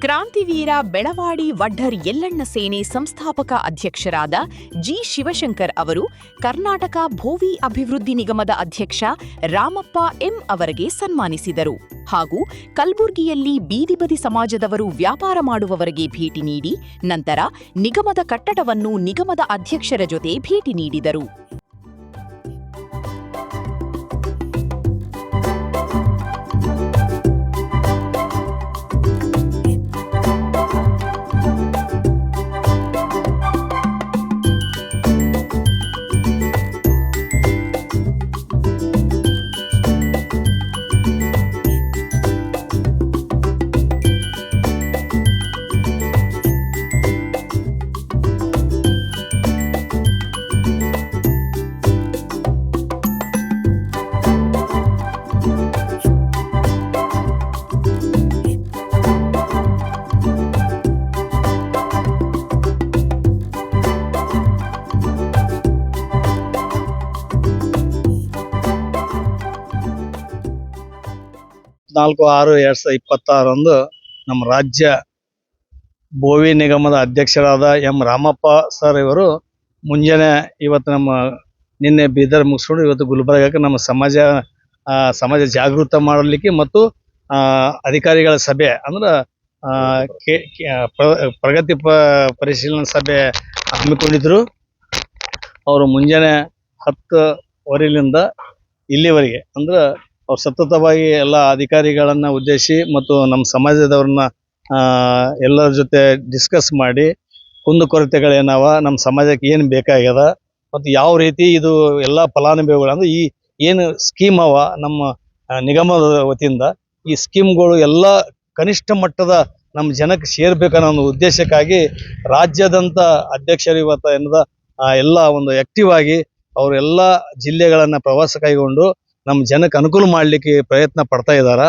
ಕ್ರಾಂತಿವೀರ ಬೆಳವಾಡಿ ವಡ್ಡರ್ ಯಲ್ಲಣ್ಣ ಸೇನೆ ಸಂಸ್ಥಾಪಕ ಅಧ್ಯಕ್ಷರಾದ ಜಿ ಶಿವಶಂಕರ್ ಅವರು ಕರ್ನಾಟಕ ಭೋವಿ ಅಭಿವೃದ್ಧಿ ನಿಗಮದ ಅಧ್ಯಕ್ಷ ರಾಮಪ್ಪ ಎಂ ಅವರಿಗೆ ಸನ್ಮಾನಿಸಿದರು ಹಾಗೂ ಕಲಬುರಗಿಯಲ್ಲಿ ಬೀದಿಬದಿ ಸಮಾಜದವರು ವ್ಯಾಪಾರ ಮಾಡುವವರಿಗೆ ಭೇಟಿ ನೀಡಿ ನಂತರ ನಿಗಮದ ಕಟ್ಟಡವನ್ನು ನಿಗಮದ ಅಧ್ಯಕ್ಷರ ಜೊತೆ ಭೇಟಿ ನೀಡಿದರು. ನಾಲ್ಕು 6/2026 ನಮ್ಮ ರಾಜ್ಯ ಭೋವಿ ನಿಗಮದ ಅಧ್ಯಕ್ಷರಾದ ಎಂ ರಾಮಪ್ಪ ಸರ್ ಇವರು ಮುಂಜಾನೆ ಇವತ್ತು ನಿನ್ನೆ ಬೀದರ್ ಮುಗಿಸ್ಕೊಂಡು ಇವತ್ತು ಗುಲ್ಬರ್ಗಕ್ಕೆ ನಮ್ಮ ಸಮಾಜ ಜಾಗೃತ ಮಾಡಲಿಕ್ಕೆ ಮತ್ತು ಅಧಿಕಾರಿಗಳ ಸಭೆ ಅಂದ್ರೆ ಪ್ರಗತಿ ಪರಿಶೀಲನಾ ಸಭೆ ಹಮ್ಮಿಕೊಂಡಿದ್ರು. ಅವರು ಮುಂಜಾನೆ 10 ಇಲ್ಲಿವರೆಗೆ ಅಂದ್ರೆ ಅವ್ರು ಸತತವಾಗಿ ಎಲ್ಲ ಅಧಿಕಾರಿಗಳನ್ನ ಉದ್ದೇಶಿಸಿ ಮತ್ತು ನಮ್ಮ ಸಮಾಜದವ್ರನ್ನ ಎಲ್ಲರ ಜೊತೆ ಡಿಸ್ಕಸ್ ಮಾಡಿ ಕುಂದುಕೊರತೆಗಳೇನವ, ನಮ್ಮ ಸಮಾಜಕ್ಕೆ ಏನು ಬೇಕಾಗ್ಯದ ಮತ್ತು ಯಾವ ರೀತಿ ಇದು ಎಲ್ಲ ಫಲಾನುಭವಿಗಳು ಅಂದ್ರೆ ಈ ಏನು ಸ್ಕೀಮ್ ಅವ ನಮ್ಮ ನಿಗಮದ ವತಿಯಿಂದ ಈ ಸ್ಕೀಮ್ಗಳು ಎಲ್ಲ ಕನಿಷ್ಠ ಮಟ್ಟದ ನಮ್ಮ ಜನಕ್ಕೆ ಸೇರ್ಬೇಕನ್ನೋ ಒಂದು ಉದ್ದೇಶಕ್ಕಾಗಿ ರಾಜ್ಯದಂತ ಅಧ್ಯಕ್ಷರು ಇವತ್ತು ಏನದ ಎಲ್ಲ ಒಂದು ಆಕ್ಟಿವ್ ಆಗಿ ಅವರೆಲ್ಲ ಜಿಲ್ಲೆಗಳನ್ನು ಪ್ರವಾಸ ಕೈಗೊಂಡು ನಮ್ಮ ಜನಕ್ಕೆ ಅನುಕೂಲ ಮಾಡಲಿಕ್ಕೆ ಪ್ರಯತ್ನ ಪಡ್ತಾ ಇದ್ದಾರೆ.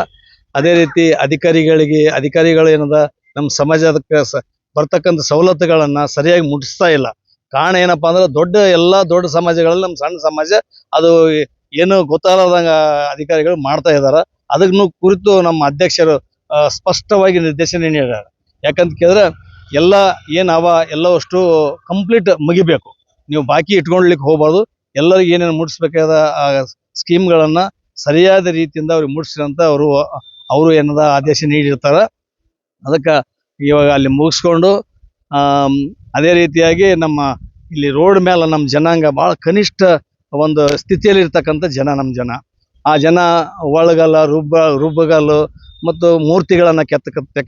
ಅದೇ ರೀತಿ ಅಧಿಕಾರಿಗಳು ಏನದ ನಮ್ಮ ಸಮಾಜಕ್ಕೆ ಬರ್ತಕ್ಕಂಥ ಸವಲತ್ತುಗಳನ್ನು ಸರಿಯಾಗಿ ಮುಟ್ಟಿಸ್ತಾ ಇಲ್ಲ. ಕಾರಣ ಏನಪ್ಪಾ ಅಂದ್ರೆ ದೊಡ್ಡ ಸಮಾಜಗಳಲ್ಲಿ ನಮ್ಮ ಸಣ್ಣ ಸಮಾಜ ಅದು ಏನು ಗೊತ್ತಾಗದಂಗ ಅಧಿಕಾರಿಗಳು ಮಾಡ್ತಾ ಇದ್ದಾರೆ. ಅದನ್ನು ಕುರಿತು ನಮ್ಮ ಅಧ್ಯಕ್ಷರು ಸ್ಪಷ್ಟವಾಗಿ ನಿರ್ದೇಶನ ನೀಡಿದ್ದಾರೆ. ಯಾಕಂತ ಕೇಳಿದ್ರೆ ಎಲ್ಲ ಏನವ ಎಲ್ಲವಷ್ಟು ಕಂಪ್ಲೀಟ್ ಮುಗಿಬೇಕು, ನೀವು ಬಾಕಿ ಇಟ್ಕೊಳ್ಲಿಕ್ಕೆ ಹೋಗ್ಬಾರ್ದು. ಎಲ್ಲರಿಗೂ ಏನೇನು ಮುಟ್ಟಿಸ್ಬೇಕಾದ ಸ್ಕೀಮ್ಗಳನ್ನ ಸರಿಯಾದ ರೀತಿಯಿಂದ ಅವ್ರಿಗೆ ಮುಟ್ಟಿಸಿದಂತ ಅವರು ಏನದ ಆದೇಶ ನೀಡಿರ್ತಾರ. ಅದಕ್ಕೆ ಇವಾಗ ಅಲ್ಲಿ ಮುಗಿಸ್ಕೊಂಡು ಅದೇ ರೀತಿಯಾಗಿ ನಮ್ಮ ಇಲ್ಲಿ ರೋಡ್ ಮೇಲೆ ನಮ್ಮ ಜನಾಂಗ ಭಾಳ ಕನಿಷ್ಠ ಒಂದು ಸ್ಥಿತಿಯಲ್ಲಿ ಇರ್ತಕ್ಕಂಥ ನಮ್ಮ ಜನ ಆ ಜನ ಒಳಗಲ್ಲ ರುಬ್ಬಗಲ್ಲು ಮತ್ತು ಮೂರ್ತಿಗಳನ್ನ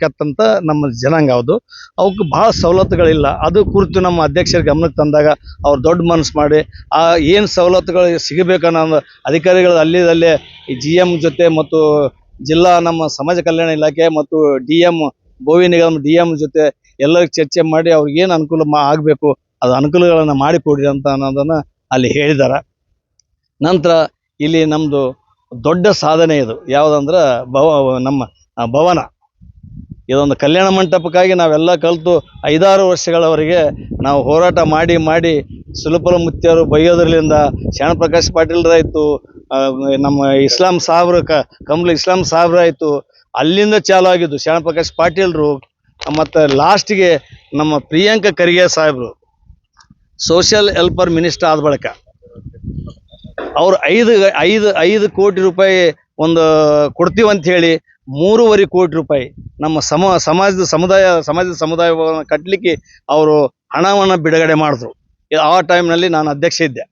ಕೆತ್ತಂತ ನಮ್ಮ ಜನಾಂಗ ಅದು. ಅವಕ್ಕೆ ಭಾಳ ಸವಲತ್ತುಗಳಿಲ್ಲ. ಅದು ಕುರಿತು ನಮ್ಮ ಅಧ್ಯಕ್ಷರ ಗಮನಕ್ಕೆ ತಂದಾಗ ಅವ್ರು ದೊಡ್ಡ ಮನಸ್ಸು ಮಾಡಿ ಆ ಏನು ಸವಲತ್ತುಗಳು ಸಿಗಬೇಕನ್ನೋ ಅಧಿಕಾರಿಗಳು ಅಲ್ಲೇ ಈ GM ಜೊತೆ ಮತ್ತು ಜಿಲ್ಲಾ ನಮ್ಮ ಸಮಾಜ ಕಲ್ಯಾಣ ಇಲಾಖೆ ಮತ್ತು DM ಭೋವಿ ನಿಗಮ DM ಜೊತೆ ಎಲ್ಲರಿಗೂ ಚರ್ಚೆ ಮಾಡಿ ಅವ್ರಿಗೆ ಏನು ಅನುಕೂಲ ಆಗಬೇಕು ಅದು ಅನುಕೂಲಗಳನ್ನು ಮಾಡಿಕೊಡ್ರಿ ಅಂತ ಅನ್ನೋದನ್ನ ಅಲ್ಲಿ ಹೇಳಿದ್ದಾರೆ. ನಂತರ ಇಲ್ಲಿ ನಮ್ಮದು ದೊಡ್ಡ ಸಾಧನೆ ಇದು ಯಾವುದಂದ್ರೆ ನಮ್ಮ ಭವನ ಇದೊಂದು ಕಲ್ಯಾಣ ಮಂಟಪಕ್ಕಾಗಿ ನಾವೆಲ್ಲ ಕಲಿತು 5-6 ವರ್ಷಗಳವರೆಗೆ ನಾವು ಹೋರಾಟ ಮಾಡಿ ಸುಲಭಲ ಮುತ್ಯರು ಬೈಯೋದ್ರಲ್ಲಿಂದ ಶರಣಪ್ರಕಾಶ್ ಪಾಟೀಲ್ರಾಯ್ತು, ನಮ್ಮ ಇಸ್ಲಾಂ ಸಾಹೇಬ್ರು ಕಮಲ್ ಇಸ್ಲಾಂ ಸಾಹೇಬ್ರಾಯ್ತು, ಅಲ್ಲಿಂದ ಚಾಲು ಆಗಿದ್ದು ಶರಣಪ್ರಕಾಶ್ ಪಾಟೀಲ್ರು. ಮತ್ತು ಲಾಸ್ಟ್ಗೆ ನಮ್ಮ ಪ್ರಿಯಾಂಕ ಖರ್ಗೆ ಸಾಹೇಬ್ರು ಸೋಷಿಯಲ್ ವೆಲ್ಫೇರ್ ಮಿನಿಸ್ಟರ್ ಆದ ಬಳಿಕ ಅವ್ರು 5 ಕೋಟಿ ರೂಪಾಯಿ ಒಂದು ಕೊಡ್ತೀವಂತ ಹೇಳಿ 3.5 ಕೋಟಿ ರೂಪಾಯಿ ನಮ್ಮ ಸಮಾಜದ ಸಮುದಾಯವನ್ನು ಕಟ್ಟಲಿಕ್ಕೆ ಅವರು ಹಣವನ್ನು ಬಿಡುಗಡೆ ಮಾಡಿದ್ರು. ಆ ಟೈಮ್ನಲ್ಲಿ ನಾನು ಅಧ್ಯಕ್ಷ ಇದ್ದೆ.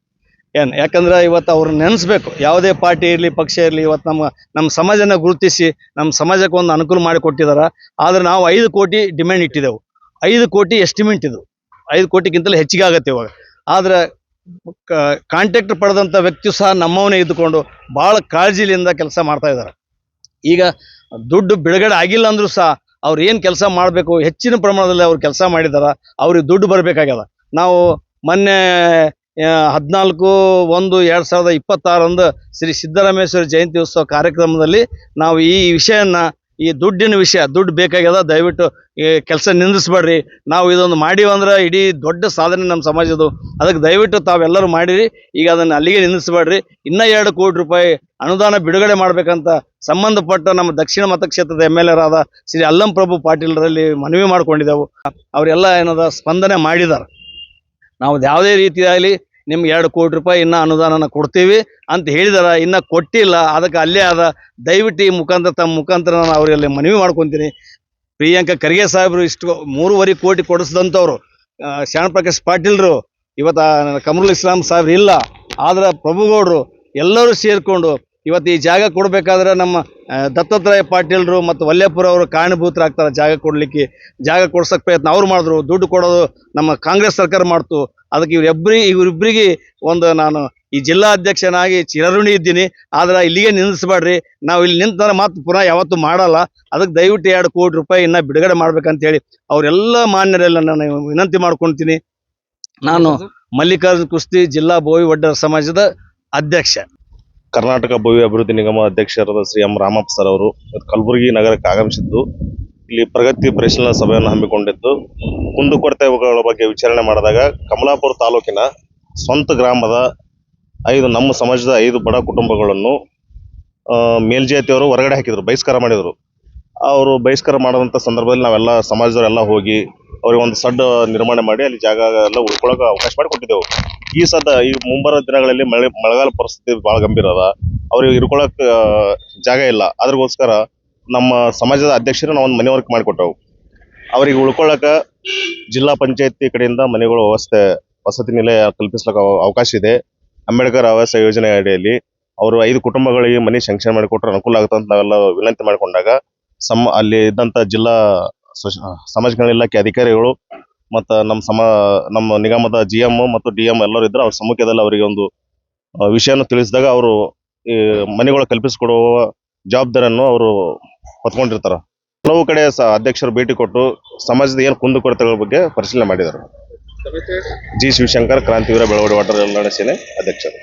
ಯಾಕಂದ್ರೆ ಇವತ್ತು ಅವ್ರನ್ನ ನೆನೆಸ್ಬೇಕು. ಯಾವುದೇ ಪಾರ್ಟಿ ಇರಲಿ ಪಕ್ಷ ಇರಲಿ, ಇವತ್ತು ನಮ್ಮ ಸಮಾಜನ ಗುರುತಿಸಿ ನಮ್ಮ ಸಮಾಜಕ್ಕೆ ಒಂದು ಅನುಕೂಲ ಮಾಡಿ ಕೊಟ್ಟಿದ್ದಾರೆ. ಆದರೆ ನಾವು 5 ಕೋಟಿ ಡಿಮ್ಯಾಂಡ್ ಇಟ್ಟಿದ್ದೆವು. 5 ಕೋಟಿ ಎಸ್ಟಿಮೇಟ್ ಇದು, 5 ಕೋಟಿಗಿಂತಲೂ ಹೆಚ್ಚಿಗೆ ಆಗುತ್ತೆ ಇವಾಗ. ಆದರೆ ಕಾಂಟ್ಯಾಕ್ಟ್ ಪಡೆದಂಥ ವ್ಯಕ್ತಿ ಸಹ ನಮ್ಮವನೇ ಇದ್ದುಕೊಂಡು ಭಾಳ ಕಾಳಜಿಲಿಂದ ಕೆಲಸ ಮಾಡ್ತಾ ಇದ್ದಾರೆ. ಈಗ ದುಡ್ಡು ಬಿಡುಗಡೆ ಆಗಿಲ್ಲ ಅಂದ್ರೂ ಸಹ ಅವ್ರು ಏನು ಕೆಲಸ ಮಾಡಬೇಕು ಹೆಚ್ಚಿನ ಪ್ರಮಾಣದಲ್ಲಿ ಅವ್ರು ಕೆಲಸ ಮಾಡಿದಾರ. ಅವ್ರಿಗೆ ದುಡ್ಡು ಬರಬೇಕಾಗ್ಯದ. ನಾವು ಮೊನ್ನೆ 14/1/2026 ಶ್ರೀ ಸಿದ್ದರಾಮೇಶ್ವರ ಜಯಂತಿ ಉತ್ಸವ ಕಾರ್ಯಕ್ರಮದಲ್ಲಿ ನಾವು ಈ ವಿಷಯನ ಈ ದುಡ್ಡಿನ ವಿಷಯ, ದುಡ್ಡು ಬೇಕಾಗ್ಯದ, ದಯವಿಟ್ಟು ಈ ಕೆಲಸ ನಿಂದಿಸ್ಬೇಡ್ರಿ. ನಾವು ಇದೊಂದು ಮಾಡಿವಂದ್ರೆ ಇಡೀ ದೊಡ್ಡ ಸಾಧನೆ ನಮ್ಮ ಸಮಾಜದ್ದು. ಅದಕ್ಕೆ ದಯವಿಟ್ಟು ತಾವೆಲ್ಲರೂ ಮಾಡಿರಿ. ಈಗ ಅದನ್ನು ಅಲ್ಲಿಗೆ ನಿಂದಿಸ್ಬೇಡ್ರಿ. ಇನ್ನೂ 2 ಕೋಟಿ ರೂಪಾಯಿ ಅನುದಾನ ಬಿಡುಗಡೆ ಮಾಡ್ಬೇಕಂತ ಸಂಬಂಧಪಟ್ಟ ನಮ್ಮ ದಕ್ಷಿಣ ಮತಕ್ಷೇತ್ರದ MLA ರಾದ ಶ್ರೀ ಅಲ್ಲಂ ಪ್ರಭು ಪಾಟೀಲ್ರಲ್ಲಿ ಮನವಿ ಮಾಡ್ಕೊಂಡಿದ್ದೆವು. ಅವರೆಲ್ಲ ಏನದ ಸ್ಪಂದನೆ ಮಾಡಿದ್ದಾರೆ. ನಾವು ಯಾವುದೇ ರೀತಿಯಾಗಲಿ ನಿಮ್ಗೆ 2 ಕೋಟಿ ರೂಪಾಯಿ ಇನ್ನೂ ಅನುದಾನನ ಕೊಡ್ತೀವಿ ಅಂತ ಹೇಳಿದಾರ. ಇನ್ನೂ ಕೊಟ್ಟಿಲ್ಲ, ಅದಕ್ಕೆ ಅಲ್ಲೇ ಆದ. ದಯವಿಟ್ಟು ಈ ಮುಖಾಂತರ ತಮ್ಮ ಮುಖಾಂತರ ನಾನು ಅವರಲ್ಲಿ ಮನವಿ ಮಾಡ್ಕೊತೀನಿ. ಪ್ರಿಯಾಂಕಾ ಖರ್ಗೆ ಸಾಹೇಬರು ಇಷ್ಟು 3.5 ಕೋಟಿ ಕೊಡಿಸಿದಂಥವ್ರು, ಶ್ಯಾಮ್ ಪ್ರಕಾಶ್ ಪಾಟೀಲ್ರು, ಇವತ್ತು ಕಮರುಲ್ ಇಸ್ಲಾಂ ಸಾಹೇಬ್ರು ಇಲ್ಲ, ಆದ್ರೆ ಪ್ರಭುಗೌಡರು ಎಲ್ಲರೂ ಸೇರಿಕೊಂಡು ಇವತ್ತು ಈ ಜಾಗ ಕೊಡಬೇಕಾದ್ರೆ ನಮ್ಮ ದತ್ತಾತ್ರೇಯ ಪಾಟೀಲ್ರು ಮತ್ತು ವಲ್ಲೇಪುರ ಅವರು ಕಾರಣಭೂತರಾಗ್ತಾರೆ. ಜಾಗ ಕೊಡಲಿಕ್ಕೆ, ಜಾಗ ಕೊಡ್ಸೋಕೆ ಪ್ರಯತ್ನ ಅವ್ರು ಮಾಡಿದ್ರು. ದುಡ್ಡು ಕೊಡೋದು ನಮ್ಮ ಕಾಂಗ್ರೆಸ್ ಸರ್ಕಾರ ಮಾಡ್ತು. ಅದಕ್ಕೆ ಇವರಿಬ್ಬರಿಗೆ ಒಂದು ನಾನು ಈ ಜಿಲ್ಲಾ ಅಧ್ಯಕ್ಷನಾಗಿ ಚಿರಋಣಿ ಇದ್ದೀನಿ. ಆದ್ರೆ ಇಲ್ಲಿಗೆ ನಿಲ್ಲಿಸಬೇಡ್ರಿ. ನಾವು ಇಲ್ಲಿ ನಿಂತರ ಮಾತು ಪುನಃ ಯಾವತ್ತೂ ಮಾಡಲ್ಲ. ಅದಕ್ಕೆ ದಯವಿಟ್ಟು 2 ಕೋಟಿ ರೂಪಾಯಿ ಇನ್ನೂ ಬಿಡುಗಡೆ ಮಾಡ್ಬೇಕಂತೇಳಿ ಅವರೆಲ್ಲ ಮಾನ್ಯರೆಲ್ಲ ನಾನು ವಿನಂತಿ ಮಾಡ್ಕೊಳ್ತೀನಿ. ನಾನು ಮಲ್ಲಿಕಾರ್ಜುನ ಕುಸ್ತಿ ಜಿಲ್ಲಾ ಬೋವಿ ವಡ್ಡರ ಸಮಾಜದ ಅಧ್ಯಕ್ಷ. ಕರ್ನಾಟಕ ಭವ್ಯ ಅಭಿವೃದ್ಧಿ ನಿಗಮ ಅಧ್ಯಕ್ಷರಾದ ಶ್ರೀ ಎಂ ರಾಮಪ್ಪ ಸರ್ ಅವರು ಕಲಬುರಗಿ ನಗರಕ್ಕೆ ಆಗಮಿಸಿದ್ದು ಇಲ್ಲಿ ಪ್ರಗತಿ ಪರಿಶೀಲನಾ ಸಭೆಯನ್ನು ಹಮ್ಮಿಕೊಂಡಿದ್ದು ಕುಂದುಕೊರತೆಗಳ ಬಗ್ಗೆ ವಿಚಾರಣೆ ಮಾಡಿದಾಗ ಕಮಲಾಪುರ ತಾಲೂಕಿನ ಸ್ವಂತ ಗ್ರಾಮದ ನಮ್ಮ ಸಮಾಜದ 5 ಬಡ ಕುಟುಂಬಗಳನ್ನು ಮೇಲ್ಜಾತಿಯವರು ಹೊರಗಡೆ ಹಾಕಿದ್ರು, ಬಹಿಷ್ಕಾರ ಮಾಡಿದರು. ಅವರು ಬಹಿಷ್ಕಾರ ಮಾಡಿದಂಥ ಸಂದರ್ಭದಲ್ಲಿ ನಾವೆಲ್ಲ ಸಮಾಜದವರೆಲ್ಲ ಹೋಗಿ ಅವ್ರಿಗೆ ಒಂದು ಸಡ್ ನಿರ್ಮಾಣ ಮಾಡಿ ಅಲ್ಲಿ ಜಾಗ ಎಲ್ಲ ಉಳ್ಕೊಳ್ಳೋಕೆ ಅವಕಾಶ ಮಾಡಿ ಕೊಟ್ಟಿದ್ದೆವು. ಈ ಮುಂಬರುವ ದಿನಗಳಲ್ಲಿ ಮಳೆಗಾಲ ಪರಿಸ್ಥಿತಿ ಭಾಳ ಗಂಭೀರ ಅದ. ಅವ್ರಿಗೆ ಇರ್ಕೊಳ್ಳೋಕೆ ಜಾಗ ಇಲ್ಲ. ಅದ್ರಗೋಸ್ಕರ ನಮ್ಮ ಸಮಾಜದ ಅಧ್ಯಕ್ಷರು ನಾವು ಒಂದು ಮನೆವರ್ಕ್ ಮಾಡಿಕೊಟ್ಟೆವು. ಅವರಿಗೆ ಉಳ್ಕೊಳ್ಳೋಕೆ ಜಿಲ್ಲಾ ಪಂಚಾಯತಿ ಕಡೆಯಿಂದ ಮನೆಗಳ ವಸತಿ ನಿಲಯ ಕಲ್ಪಿಸ್ಲಿಕ್ಕೆ ಅವಕಾಶ ಇದೆ. ಅಂಬೇಡ್ಕರ್ ಆವಾಸ ಯೋಜನೆ ಅಡಿಯಲ್ಲಿ ಅವರು 5 ಕುಟುಂಬಗಳಿಗೆ ಮನೆ ಶಾಂಕ್ಷನ್ ಮಾಡಿಕೊಟ್ರೆ ಅನುಕೂಲ ಆಗುತ್ತೆ ಅಂತ ನಾವೆಲ್ಲ ವಿನಂತಿ ಮಾಡಿಕೊಂಡಾಗ ಅಲ್ಲಿ ಇದ್ದಂಥ ಜಿಲ್ಲಾ ಸಮಾಜ ಕಲ್ಯಾಣ ಇಲಾಖೆ ಅಧಿಕಾರಿಗಳು ಮತ್ತು ನಮ್ಮ ನಿಗಮದ GM ಮತ್ತು DM ಎಲ್ಲರೂ ಇದ್ರು. ಅವ್ರ ಸಮ್ಮುಖದಲ್ಲಿ ಅವರಿಗೆ ಒಂದು ವಿಷಯವನ್ನು ತಿಳಿಸಿದಾಗ ಅವರು ಈ ಮನೆಗಳು ಕಲ್ಪಿಸಿಕೊಡುವ ಜವಾಬ್ದಾರಿಯನ್ನು ಅವರು ಹೊತ್ಕೊಂಡಿರ್ತಾರೆ. ಕೆಲವು ಕಡೆ ಅಧ್ಯಕ್ಷರು ಭೇಟಿ ಕೊಟ್ಟು ಸಮಾಜದ ಏನು ಕುಂದುಕೊರತೆಗಳ ಬಗ್ಗೆ ಪರಿಶೀಲನೆ ಮಾಡಿದರು. ಜಿ ಶಿವಶಂಕರ್, ಕ್ರಾಂತಿವೀರ ಬೆಳವಡಿ ವಾಟರ್ ಎಲ್ಲಾ ಸೇನೆ ಅಧ್ಯಕ್ಷರು.